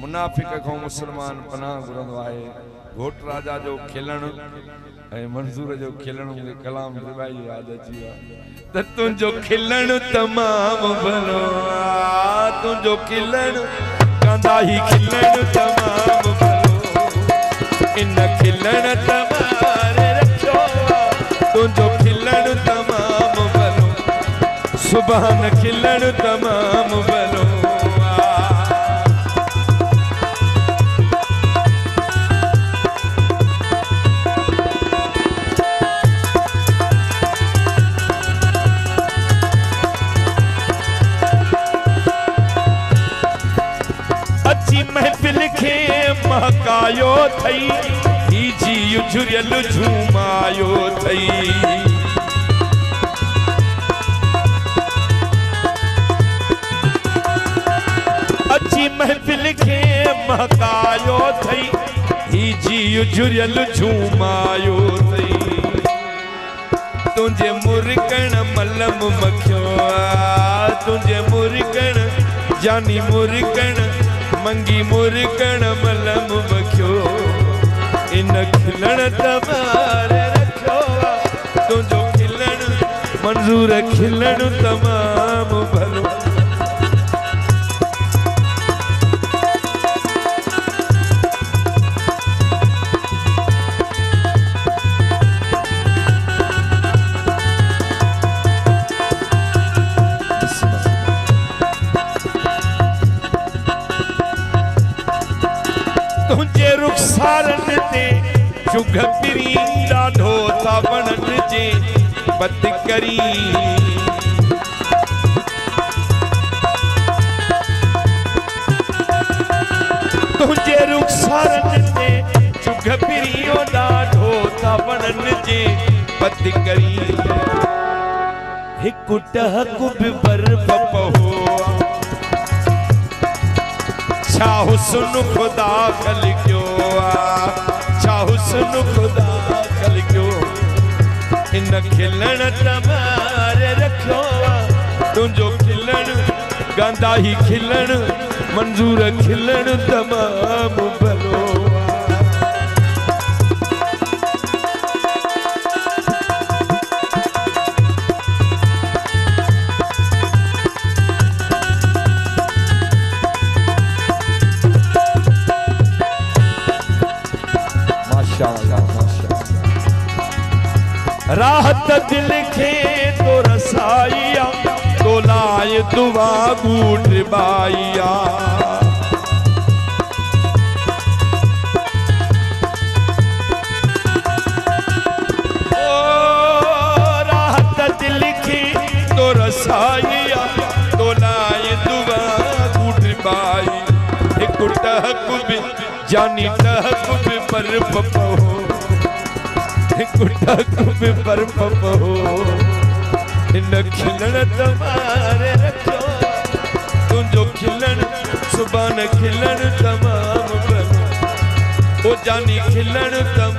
मुनाफिक को मुसलमान पनाह घुरंदो आहे। घोट राजा जो खिलण ऐं मंसूर जो खिलण मुझे कलाम रिबाई याद अची वियो त तुंहिंजो खिलण तमाम भलो तुंहिंजो खिलण कंदा ही खिलण तमाम भलो इन खिलण तमारे रखो तुंहिंजो खिलण तमाम भलो सुभान खिलण तमाम भलो। महफिल के महकायो थई ही जी झुरियल झूमायो थई अच्छी महफिल के महकायो थई ही जी झुरियल झूमायो थई तुझे मुरकण मलम मखियो तुझे मुरकण जानी मुरकण मंगी मुरकण मलम मखियो इन खिलण तमारे रखो तुझो खिलण मंजूर खिलण तमाम भलो। तुझे रुखसारन ते जुग पिरी ॾाढो था वणन जे बद करी तुझे रुखसारन ते जुग पिरी ॾाढो था वणन जे बद करी हिकु टहक बि बर्फ पहो छा हुस्न खुदा कल क्यों छा हुस्न खुदा कल क्यों इन खिलण तमारे रखो तुझो खिलण गांदा ही खिलण मंजूर खिलण तमाम भलो। राहत दिल के तो रसाइया तो लाए दुआ बूट बाइया ओ राहत दिल के तो रसाइया तो लाए दुआ बूट बाई एक टहक भी जानी टहक भी पर पपो पर पपो इन खिलण तमारे रखो तुझो खिलण सुभान खिलण तमाम भलो ओ जानी खिलण तमाम